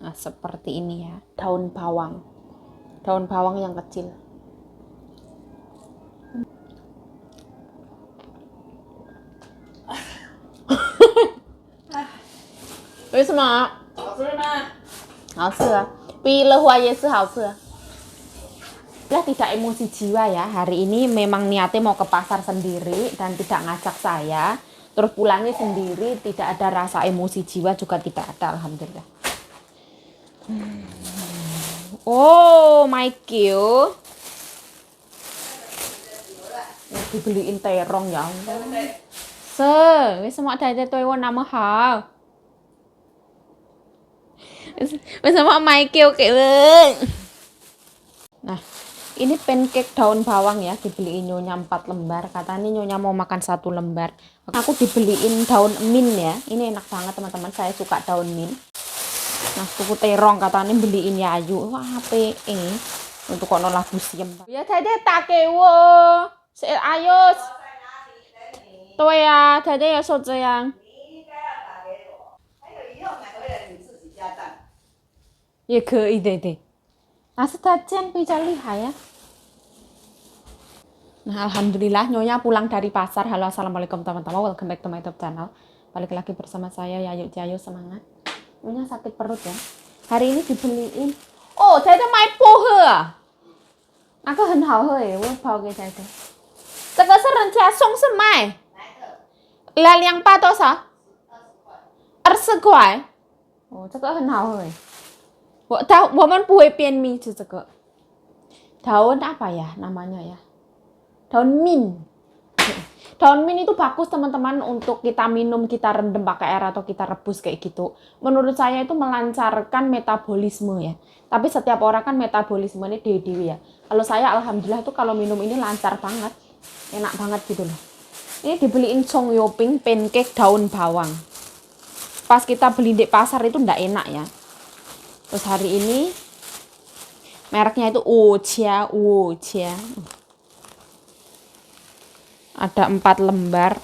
Nah, seperti ini ya, daun bawang. Daun bawang yang kecil. Vì什么？好吃吗？好吃啊，比乐华也是好吃啊。Ya tidak emosi jiwa ya. Hari ini memang niatnya mau ke pasar sendiri dan tidak ngajak saya. Terus pulangnya sendiri, tidak ada rasa emosi jiwa juga tidak ada, alhamdulillah. Oh, my Q. Dibeliin terong ya. Wis semua dari Taiwan nama hal. Wis semua my Q Nah, ini pancake daun bawang ya, dibeliin nyonya 4 lembar. Katanya nyonya mau makan 1 lembar. Aku dibeliin daun mint ya. Ini enak banget teman-teman, saya suka daun mint. Nah, tuku terong katanya beliin Yayu. Wah, PE. Untuk kono lagu siam. Ya, tadi tak kewo. Ayo. 对呀，他爹也说这样。也可以，对对。Astaga, bisa lihat ya. Nah, alhamdulillah nyonya pulang dari pasar. Halo, assalamualaikum teman-teman. Welcome back to my YouTube channel. Balik lagi bersama saya Yayu Jayu, semangat. Nyonya sakit perut ya. Hari ini dibeliin. Oh, saya mai pohe. Aku 很好喝耶，我泡给saya。这个是人家送是卖。200多少？20块。哦，这个很好喝耶。我们不会便秘，就这个。Daun apa ya namanya ya? Daun mint. Daun mint itu bagus teman-teman untuk kita minum, kita rendam pakai air atau kita rebus kayak gitu. Menurut saya itu melancarkan metabolisme ya. Tapi setiap orang kan metabolismenya dewi ya. Kalau saya alhamdulillah tuh kalau minum ini lancar banget. Enak banget gitu loh. Ini dibeliin Chong Yoping pancake daun bawang. Pas kita beli di pasar itu ndak enak ya. Terus hari ini mereknya itu Wocha. Ada 4 lembar.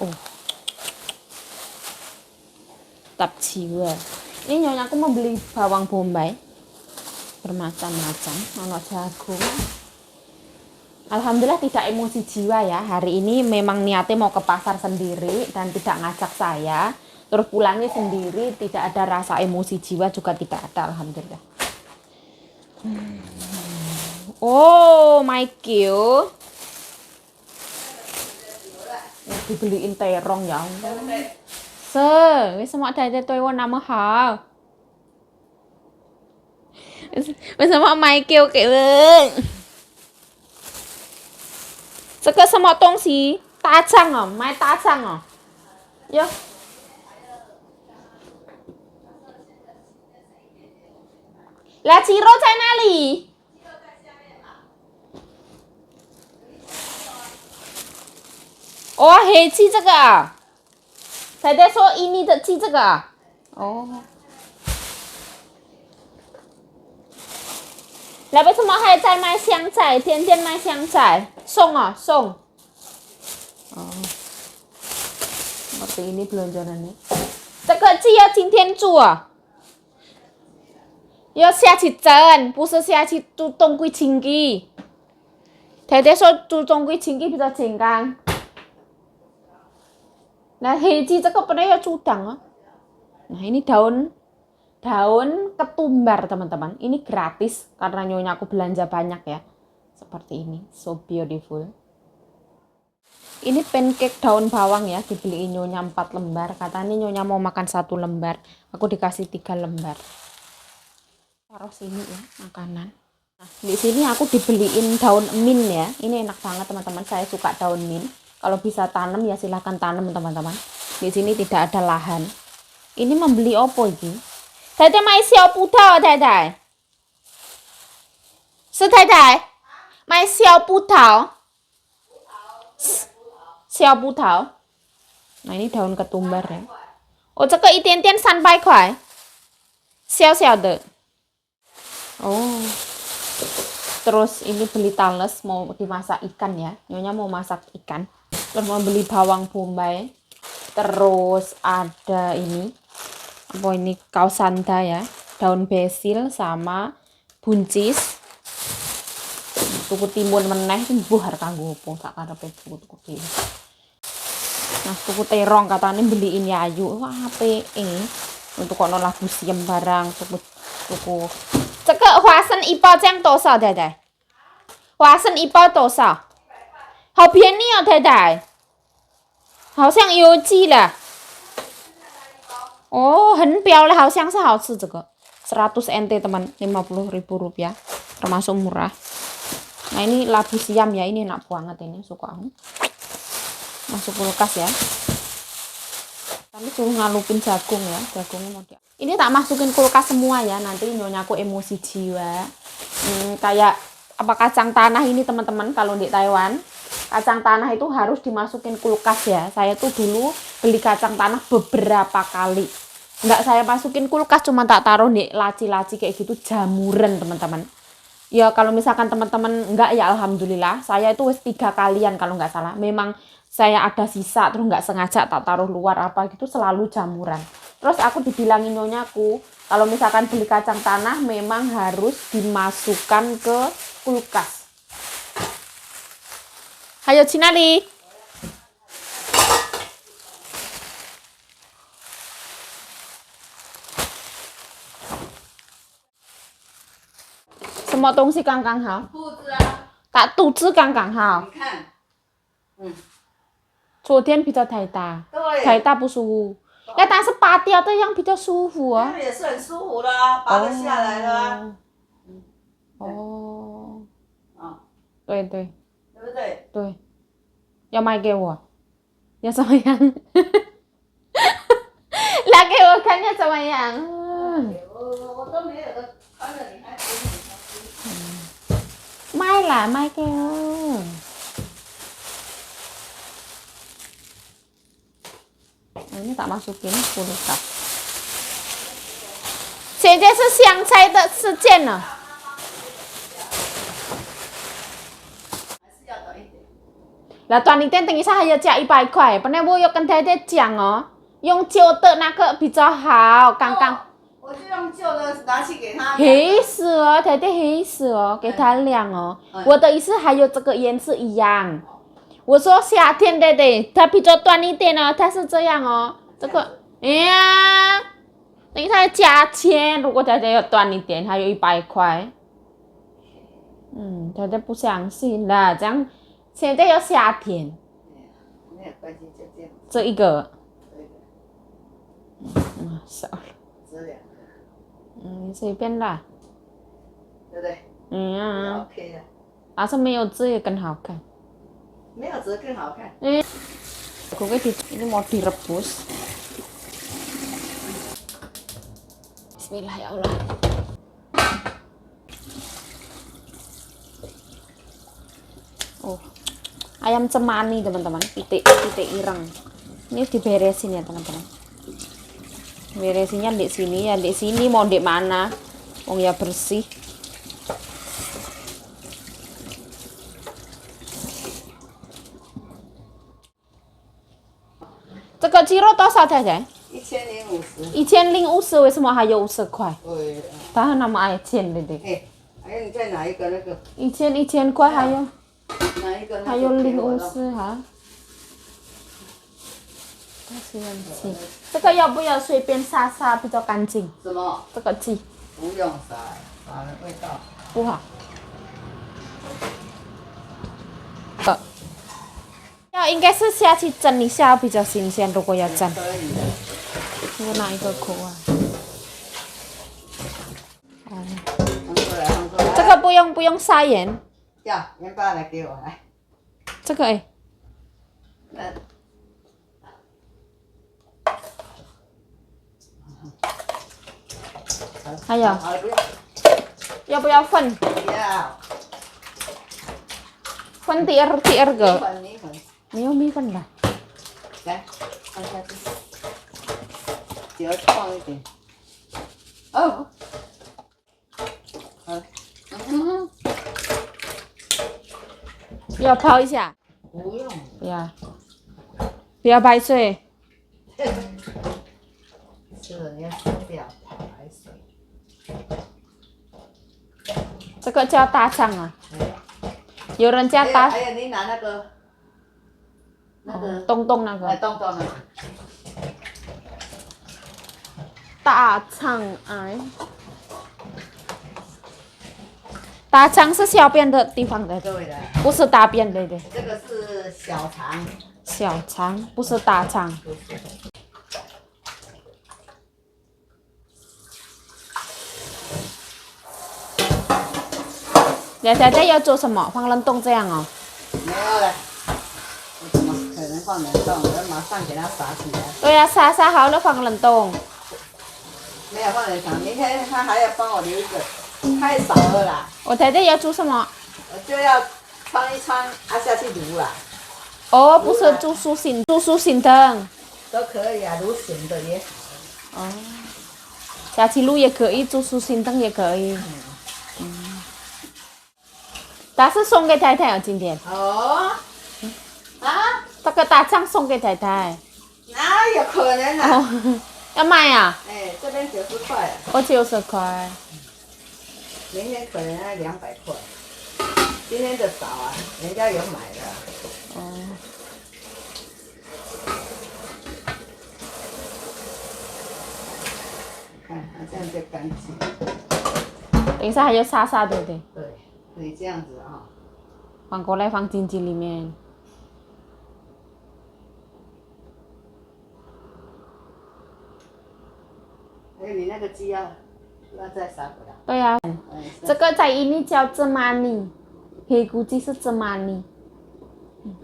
Tetap jiwa. Ini nyonya aku mau beli bawang bombay bermacam-macam, ono jagung. Alhamdulillah tidak emosi jiwa ya. Hari ini memang niatnya mau ke pasar sendiri dan tidak ngajak saya. Terus pulangnya sendiri, tidak ada rasa emosi jiwa juga tidak ada, alhamdulillah. Oh, my Q. Dibeliin terong ya. Wis semua dari Taiwan nama hal. Wis semua my Q 这个什么东西？大肠哦，买大肠哦。哟。那鸡肉在哪里？哦，黑鸡这个啊。太太说印尼的鸡这个啊。哦。那为什么还在卖香菜？天天卖香菜，送啊送。哦，seperti ini belanjaannya. 这个鸡要今天煮啊，要下去蒸，不是下去煮冬归清鸡。太太说煮冬归清鸡比较健康。Nah, hiji这个不要煮档啊。Nah, ini daun ketumbar teman-teman. Ini gratis karena nyonya aku belanja banyak ya. Seperti ini, so beautiful. Ini pancake daun bawang ya, dibeliin nyonya 4 lembar. Katanya nyonya mau makan 1 lembar. Aku dikasih 3 lembar. Taruh sini ya, makanan. Nah, di sini aku dibeliin daun mint ya. Ini enak banget teman-teman, saya suka daun mint. Kalau bisa tanam ya silahkan tanam teman-teman. Di sini tidak ada lahan. Ini membeli opo ini? 太太买小葡萄，太太是太太买小葡萄，小葡萄。Nah, ini daun ketumbar ya. Oh, 这个一点点300块，小小的。Oh, terus ini beli talas mau dimasak ikan ya. Nyonya mau masak ikan. Terus mau beli bawang bombay. Terus ada ini. Apa ini kaos santa ya. daun basil sama buncis. Tuku timun meneh mbuh arep kanggo opo sak karepe tuku dhewe. Nah, tuku terong katane beliin Yayu. Wah, apike. Untuk kono labu siam barang tuku. 这个花生一包这样多少，太太？花生一包多少？好便宜哦，太太。好像邮寄了。哦，很标了，好像是好吃这个。100 NT teman, 50.000 rupiah. Termasuk murah. Nah, ini labu siam ya, ini enak banget ini, suka aku. Masuk kulkas ya. Kami suruh ngalupin jagung ya, jagungnya mau dia. Ini tak masukin kulkas semua ya, nanti nyonyaku emosi jiwa. Kayak apa kacang tanah ini teman-teman, kalau di Taiwan kacang tanah itu harus dimasukin kulkas ya. Saya tuh dulu beli kacang tanah beberapa kali, nggak saya masukin kulkas, cuma tak taruh di laci-laci kayak gitu, jamuran teman-teman. Ya kalau misalkan teman-teman enggak ya alhamdulillah, saya itu 3 kalian kalau nggak salah. Memang saya ada sisa terus nggak sengaja tak taruh luar apa gitu, selalu jamuran. Terus aku dibilangin nyonya kalau misalkan beli kacang tanah memang harus dimasukkan ke kulkas. Hayo Cinali. Semua 东西刚刚好。肚子啊。肚子刚刚好。你看，昨天比较太大，太大不舒服。要但是拔掉这样比较舒服啊。也是很舒服的啊，拔得下来的啊。哦。啊。对对。对不对？对。要卖给我？要怎么样？拿给我看要怎么样？我都没有的，穿着你还给你。卖啦，卖给我。ini tak masukin kulkas. 现在是香菜的时间了。那短一点，等一下还要加100块。本来我有跟太太讲哦，用旧的那个比较好。刚刚。我就用旧的拿去给他。黑色哦，太太黑色哦，给他晾哦。我的意思还有这个颜色一样。我说夏天的它比较短一点哦，它是这样哦。这个，哎呀，等一下加钱，如果太太要短一点，还有100块。太太不相信了，这样现在要夏天。没有关系，就这样。这一个。少了。这两个。随便啦。对不对？OK 的。要是没有字也更好看。没有字更好看。ini mau direbus. Bismillah ya Allah. Oh, ayam cemani teman-teman, pitik ireng. Ini diberesin ya teman-teman. Beresinnya di sini ya, di sini mau di mana? Oh ya bersih.这个鸡肉多少太太？1050。1050，为什么还有50块？对。它很那么爱钱的对。还有你再拿一个那个。1000块还有。拿一个。还有050哈。这个要不要随便杀杀比较干净？什么？这个鸡。不用杀，杀了味道不好。应该是下去蒸一下比较新鲜，如果要蒸。我拿一个口啊。这个不用撒盐。要盐巴来给我来。这个还有，要不要分？要。分第二个。米粉。没有米粉的。来，放下去。只要放一点。哦。好。要泡一下。不用。不要白水。是，要吃不了泡白水。这个叫大肠啊，有人家大还有你拿那个东东那个洞洞的。大肠癌。大肠是小便的地方的，对的。不是大便的。这个是小肠。小肠不是大肠。你猜猜要做什么？放冷冻这样哦？没有了，我怎么可能放冷冻？我要马上给它撒起来。对呀、杀好了放冷冻。没有放冷藏，明天他还要帮我留着，太少了啦。我猜猜要做什么？我就要穿一穿，下去卤啦。哦，不是煮熟心汤。都可以啊，卤笋的也好。哦，下去卤也可以，煮熟心汤也可以。但是送给太太哦，今天。哦。啊？这个大肠送给太太。哪有可能啊？哦，要卖啊？哎，这边90块。我90块。明天可能要200块。今天的少啊，人家有买的。哦。看它这样就干净。等一下还有沙沙的，对。对，可以这样子啊。反过来放进去里面。还有你那个鸡要再杀回来。对呀、这个在印尼叫芝麻泥，黑咕鸡是芝麻泥。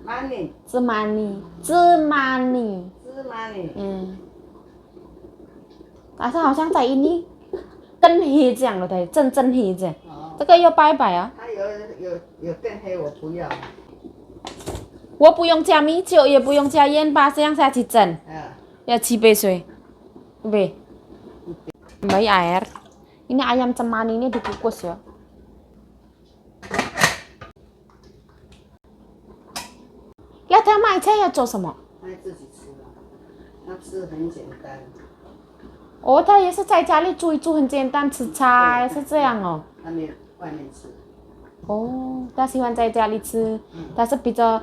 Money。芝麻泥，芝麻泥。芝麻泥。嗯。但是好像在印尼更黑这样了的，真黑这样。哦。这个要拜拜啊。它有更黑，我不要。我不用加米酒，也不用加盐巴，这样下去蒸。要7杯水。B. Bayi air. Ini ayam cemani ini dikukus ya. Lihat他买菜要做什么？他自己吃了，他吃很简单。哦，他也是在家里煮一煮，很简单，吃菜是这样哦。他没有外面吃。哦，他喜欢在家里吃，他是比较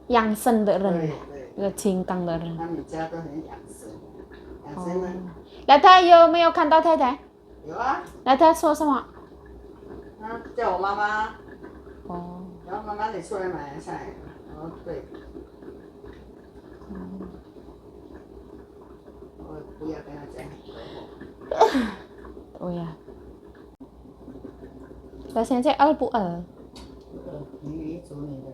养生的人，比较清淡的人。他们家都很养生，养生呢。那他有没有看到太太？有啊。那他说什么？他叫我妈妈。哦。然后妈妈你出来买菜，哦对。我不要跟他讲很多话。Oh ya. Rasanya cek al bu al. 你煮你的。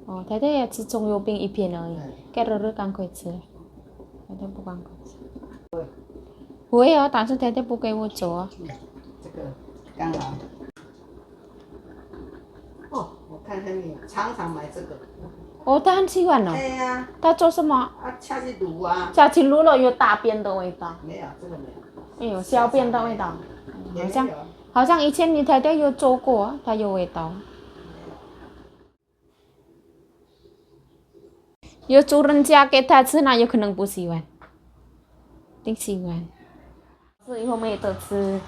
哦，太太也吃葱油饼一片而已，盖热热刚可以吃。太太不刚可以吃。会啊，但是太太不给我做啊。这个刚好。哦，我看看你常常买这个。哦，他很喜欢哦。对呀。他做什么？下去卤啊。下去卤了有大便的味道。没有，这个没有。哎呦，小便的味道。好像以前你太太有做过，它有味道。有主人家给他吃，那有可能不喜欢。挺喜欢。是以后没得吃。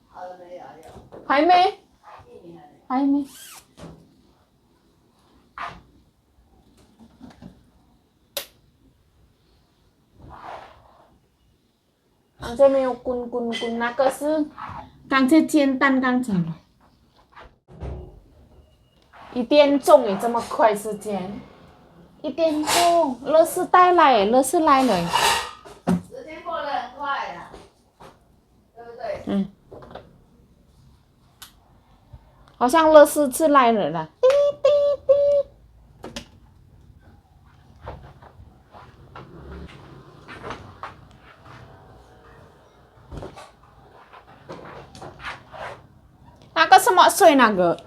好了没有？还没。还没。刚才没有滚，那个是刚才煎蛋刚才了。1点钟诶，这么快时间？1点钟，乐事带来，乐事来了。时间过得很快呀，对不对？嗯。好像乐事是来了啦。滴滴滴。那个什么水那个？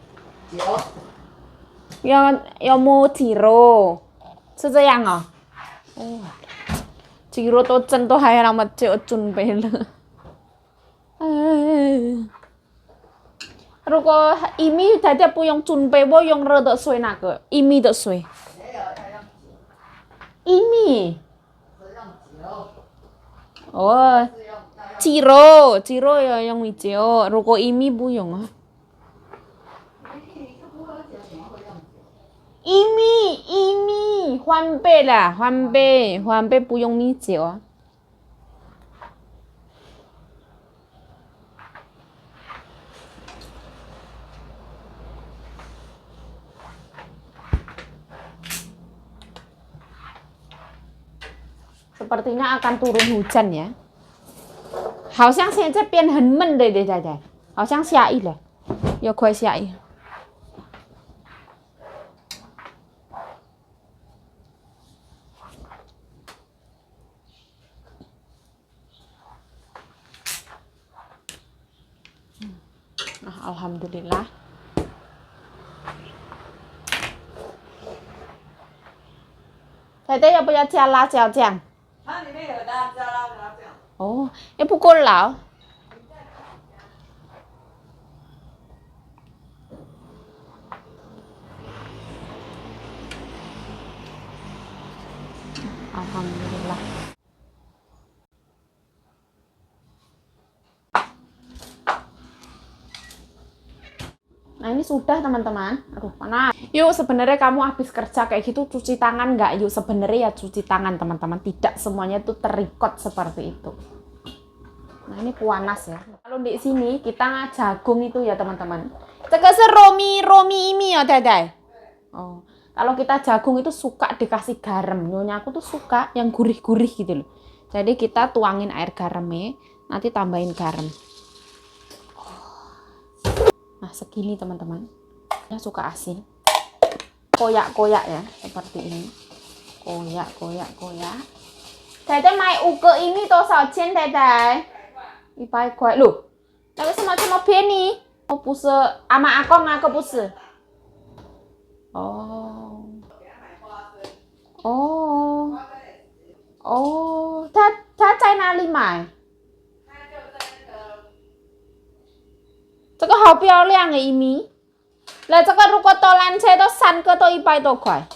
要摸鸡肉，是这样哦。哦，鸡肉都蒸都还那么久准备了。如果薏米太太不用准备，我用热的水那个薏米的水。没有，他用薏米。是用酒。哦。是用 Ciro ya yang hijau. Ruko ini bu yang ah. Ini, Huanbei lah, Huanbei不用米酒。Sepertinya akan turun hujan ya. 好像现在变很闷的，对，好像下雨了，又快下雨。Alhamdulillah. Tete 要不要加辣椒酱？它里面有辣椒酱。哦，也不够老。Alhamdulillah. Nah ini sudah teman-teman. Aduh panas. Yuk sebenarnya kamu habis kerja kayak gitu cuci tangan nggak? Yuk sebenarnya ya cuci tangan teman-teman. Tidak semuanya itu terikot seperti itu. Nah ini panas ya. Kalau di sini kita jagung itu ya teman-teman. Cekese romi ini ya Dede. Oh, kalau kita jagung itu suka dikasih garam. Nyonya aku tuh suka yang gurih-gurih gitu loh. Jadi kita tuangin air garamnya, nanti tambahin garam. Nah segini teman-teman. Saya suka asin. Koyak-koyak ya, seperti ini. Koyak. Dede mai uke ini toh saucian Dede. 100块 loh. Tapi semacam便宜. Oh, 不是 ama akong aku 不是. Oh. 他在哪里买？这个好漂亮的一米。那这个如果多缆车都3个都100多块。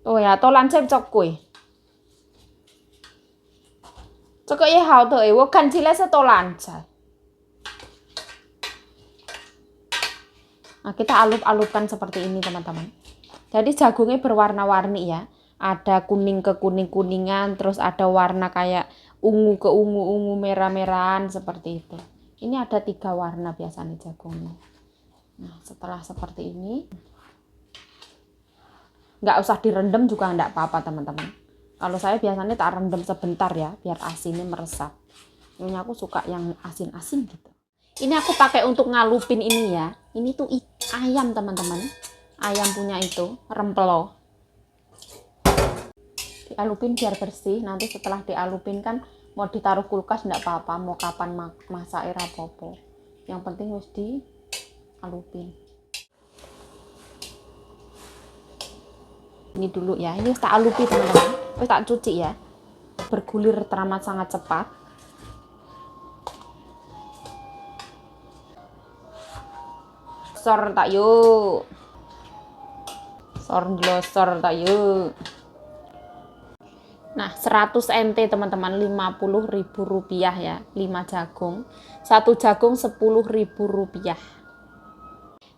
对呀，多缆车比较贵。这个也好的，我看起来是多缆车。Nah, kita alup-alupkan seperti ini teman-teman. Jadi jagungnya berwarna-warni ya. Ada kuning ke kuning-kuningan, terus ada warna kayak ungu ke ungu merah-merahan seperti itu. Ini ada 3 warna biasanya jagungnya. Nah, setelah seperti ini, nggak usah direndam juga nggak apa-apa teman-teman. Kalau saya biasanya tak rendam sebentar ya, biar asinnya meresap. Ini aku suka yang asin-asin gitu. Ini aku pakai untuk ngalupin ini ya. Ini tuh ayam teman-teman. Ayam punya itu, rempelo. Dialupin biar bersih. Nanti setelah dialupin kan mau ditaruh kulkas enggak apa-apa. Mau kapan masak apa-apa. Yang penting harus dialupin. Ini dulu ya. Ini tak alupi teman-teman. Tak cuci ya. Bergulir teramat sangat cepat. Sor tak yuk. Sor tak yuk. Nah 100 NT teman-teman, 50.000 rupiah ya. 5 jagung. 1 jagung 10.000 rupiah.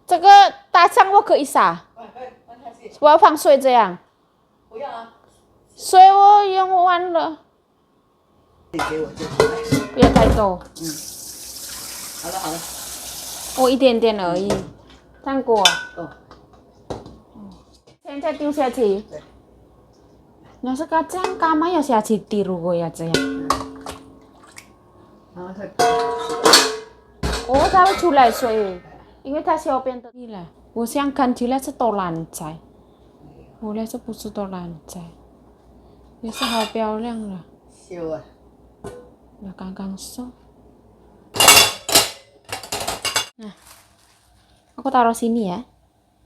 这个大酱我可以撒，我要放水这样。不要啊。水我用完了。你给我就行了。不要太多。好了好了。我一点点而已。这样过。哦。现在丢下去。那sekarang kamu ya下去tiru ya这样。然后它。哦，它会出来水，因为它小便的。了，我想看起来是多蓝菜，后来是不是多蓝菜？也是好漂亮了。修啊。那刚刚收。Nah, aku taruh sini ya.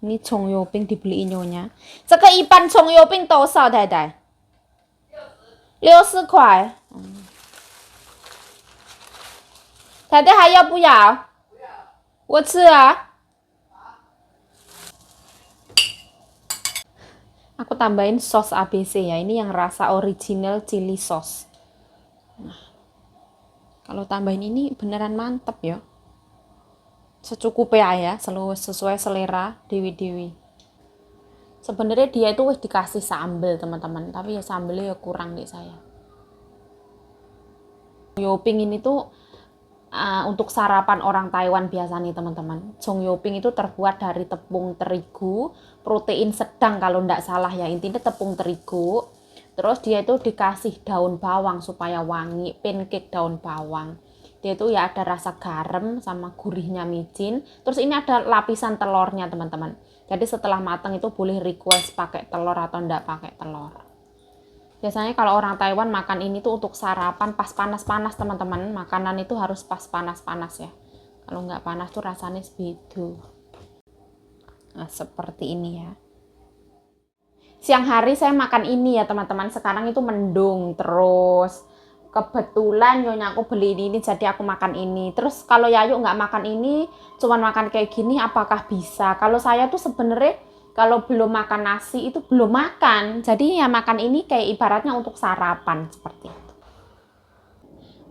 Ini Chong Yoping dibeliin nyonya. 这个一般葱油饼多少太太？60块。太太还要不要？不要。我吃啊。Aku tambahin sos ABC ya. Ini yang rasa original chili sauce. Kalau tambahin ini beneran mantep ya. Secukupnya ya, sesuai selera dewi-dewi. Sebenarnya dia itu wis dikasih sambel teman-teman, tapi ya sambelnya ya kurang di saya. Yoping ini tuh untuk sarapan orang Taiwan biasa nih teman-teman. Jongyoping itu terbuat dari tepung terigu, protein sedang kalau ndak salah ya, intinya tepung terigu. Terus dia itu dikasih daun bawang supaya wangi, pancake daun bawang. Dia itu ya ada rasa garam sama gurihnya micin. Terus ini ada lapisan telurnya teman-teman. Jadi setelah matang itu boleh request pakai telur atau ndak pakai telur. Biasanya kalau orang Taiwan makan ini tuh untuk sarapan pas panas-panas teman-teman. Makanan itu harus pas panas-panas ya. Kalau nggak panas tuh rasanya sebedu. Nah, seperti ini ya. Siang hari saya makan ini ya teman-teman. Sekarang itu mendung terus. Kebetulan nyonya aku beli ini jadi aku makan ini. Terus kalau Yayu nggak makan ini, cuman makan kayak gini, apakah bisa? Kalau saya tuh sebenarnya kalau belum makan nasi itu belum makan. Jadi ya makan ini kayak ibaratnya untuk sarapan seperti itu.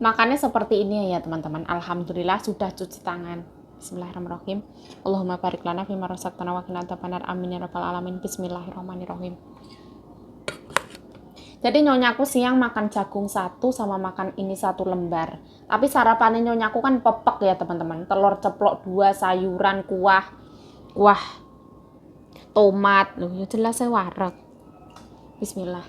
Makannya seperti ini ya teman-teman. Alhamdulillah sudah cuci tangan. Bismillahirrahmanirrahim. Allahumma barik lana fima razaqtana wa qina adzabannar. Amin ya rabbal alamin. Bismillahirrahmanirrahim. Jadi nyonyaku siang makan jagung 1 sama makan ini 1 lembar. Tapi sarapannya nyonyaku kan pepek ya teman-teman. Telur ceplok 2, sayuran, kuah, tomat. Loh, ya jelas saya wareg. Bismillah.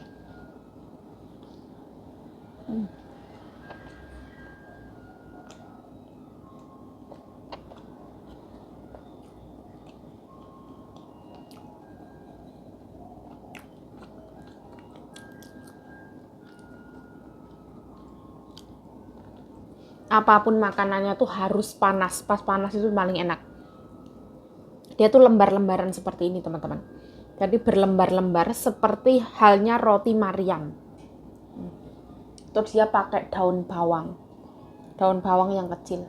Apapun makanannya tuh harus panas. Pas panas itu paling enak. Dia tuh lembar-lembaran seperti ini teman-teman. Jadi berlembar-lembar seperti halnya roti Mariam. Terus dia pakai daun bawang. Daun bawang yang kecil.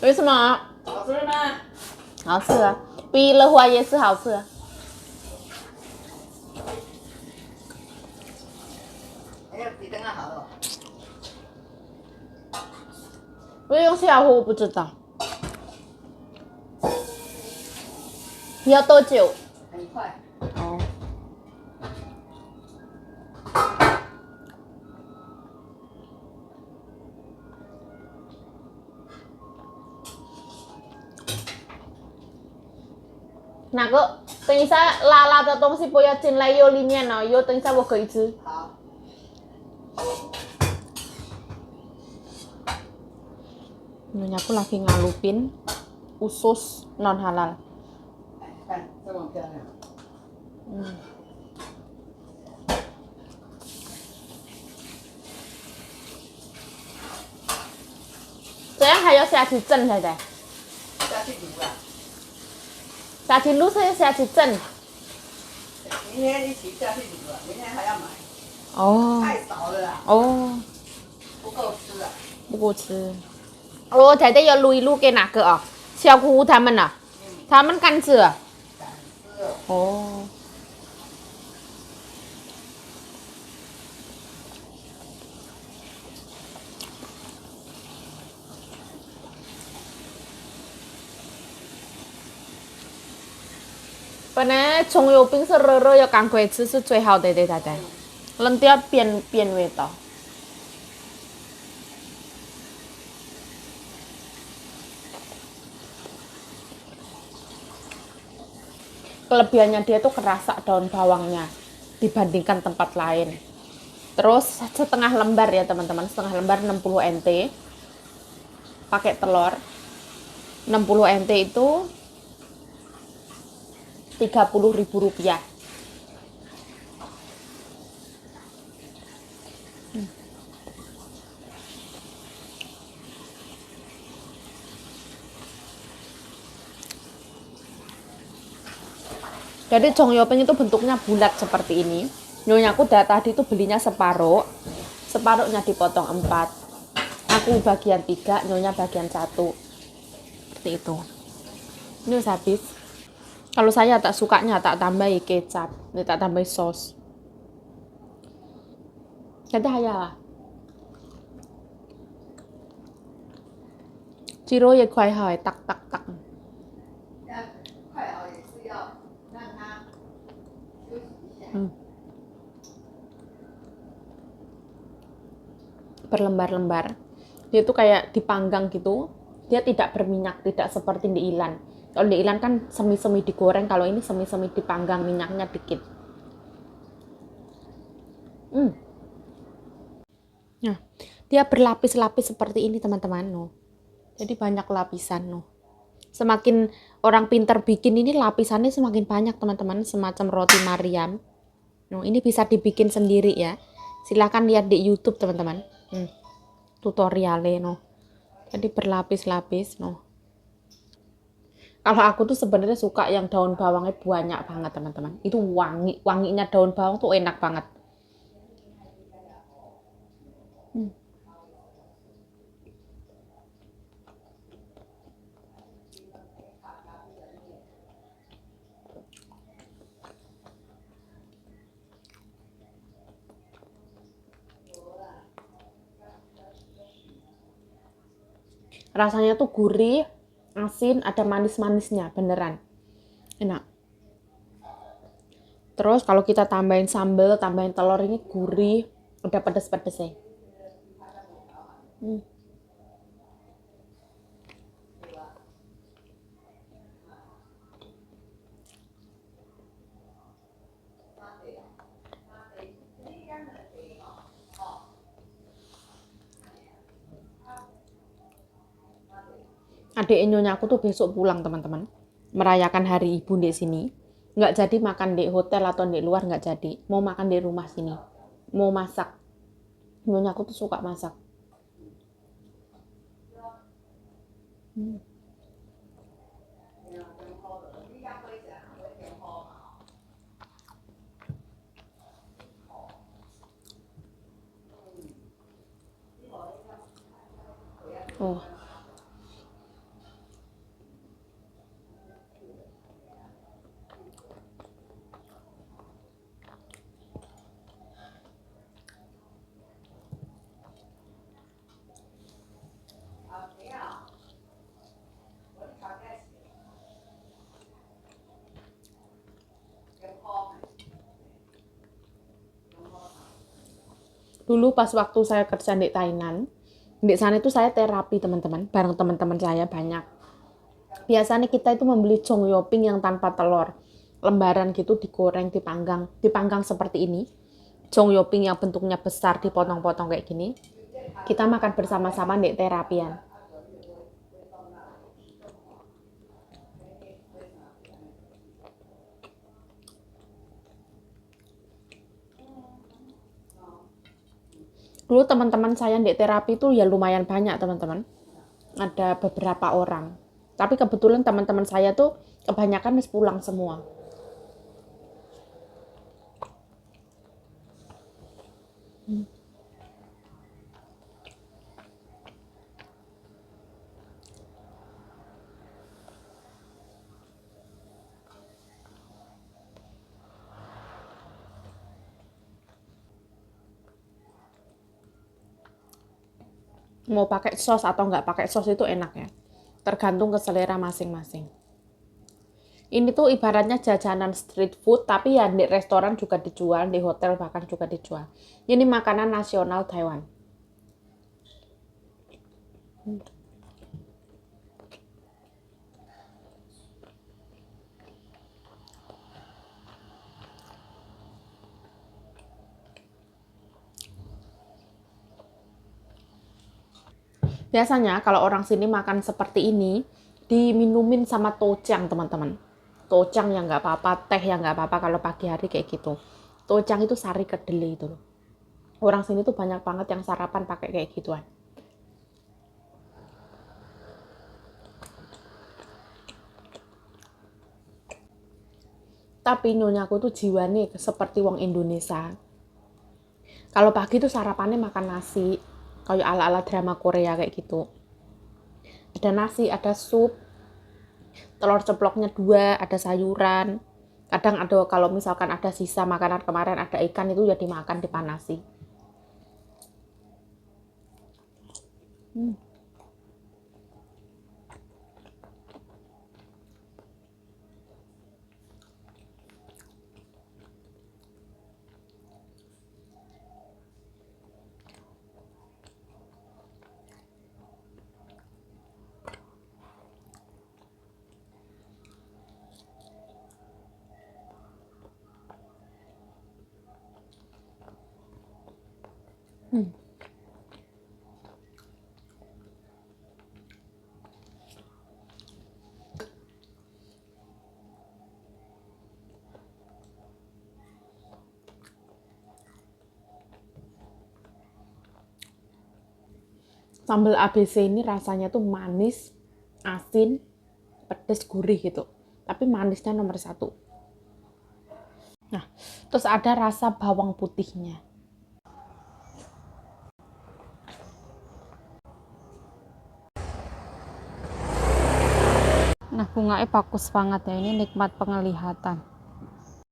Vì什么？好吃吗？好吃啊，比乐华也是好吃啊。哎呀，比刚刚好了。不用下壶，我不知道。要多久？很快。哦。哪个？等一下辣辣的东西不要进来油里面哦，油等一下我可以吃。好。Nyonya aku lagi ngalupin usus non halal. 看这么漂亮。这样还要下去蒸才对。下去煮啊。下去卤是下去蒸。明天一起下去煮了，明天还要买。哦。太少了啦。哦。不够吃啊。不够吃。哦，才得要撸一撸给哪个啊？小姑姑他们呢？他们敢吃啊？敢吃哦。哦。本来葱油饼是热热要赶快吃是最好的，对太太。冷掉变味道。Kelebihannya dia tuh kerasa daun bawangnya dibandingkan tempat lain. Terus setengah lembar ya teman-teman, setengah lembar 60 NT. Pakai telur. 60 NT itu 30.000 rupiah. Jadi jongyoping itu bentuknya bulat seperti ini. Nyonya aku tadi itu belinya separuh. Separuhnya dipotong 4. Aku bagian 3, nyonya bagian 1. Seperti itu. Ini udah habis. Kalau saya tak sukanya tak tambahi kecap, tak tambahi sos. Jadi ya. Ciro ya kuai hai tak tak tak. 快熬也是要让它休息一下。 Berlembar-lembar. Dia tuh kayak dipanggang gitu. Dia tidak berminyak, tidak seperti di ilan. Kalau di ilan kan semi-semi digoreng, kalau ini semi-semi dipanggang, minyaknya dikit. Nah, dia berlapis-lapis seperti ini teman-teman. No. Jadi banyak lapisan. No. Semakin orang pintar bikin ini lapisannya semakin banyak teman-teman, semacam roti Mariam. No, ini bisa dibikin sendiri ya. Silahkan lihat di YouTube teman-teman. Tutorialnya no. Jadi berlapis-lapis no. Kalau aku tuh sebenarnya suka yang daun bawangnya banyak banget teman-teman. Itu wanginya daun bawang tuh enak banget. Rasanya tuh gurih, asin, ada manis-manisnya, beneran. Enak. Terus kalau kita tambahin sambal, tambahin telur ini gurih, udah pedes-pedesnya. Adik nyonya aku tuh besok pulang teman-teman, merayakan hari ibu di sini. Nggak jadi makan di hotel atau di luar, nggak jadi. Mau makan di rumah sini, mau masak. Nyonya aku tuh suka masak. Oh, dulu pas waktu saya kerja di Thailand, di sana itu saya terapi teman-teman, bareng teman-teman saya banyak. Biasanya kita itu membeli chong yoping yang tanpa telur, lembaran gitu digoreng, dipanggang seperti ini. Chong yoping yang bentuknya besar dipotong-potong kayak gini. Kita makan bersama-sama di terapian. Dulu teman-teman saya di terapi itu ya lumayan banyak teman-teman. Ada beberapa orang. Tapi kebetulan teman-teman saya tuh kebanyakan pulang semua. Mau pakai sos atau nggak pakai sos itu enak ya. Tergantung ke selera masing-masing. Ini tuh ibaratnya jajanan street food, tapi ya di restoran juga dijual, di hotel bahkan juga dijual. Ini makanan nasional Taiwan. Biasanya kalau orang sini makan seperti ini, diminumin sama tojang teman-teman. Tojang yang nggak apa-apa, teh yang nggak apa-apa kalau pagi hari kayak gitu. Tojang itu sari kedelai itu loh. Orang sini tuh banyak banget yang sarapan pakai kayak gituan. Tapi nyonya aku tuh jiwanya seperti wong Indonesia. Kalau pagi tuh sarapannya makan nasi, kayak ala-ala drama Korea kayak gitu. Ada nasi, ada sup, telur ceploknya 2, ada sayuran. Kadang ada kalau misalkan ada sisa makanan kemarin ada ikan itu ya dimakan dipanasi. Sambal ABC ini rasanya tuh manis, asin, pedas, gurih gitu. Tapi manisnya nomor 1. Nah, terus ada rasa bawang putihnya. Nah, bunganya bagus banget ya. Ini nikmat penglihatan.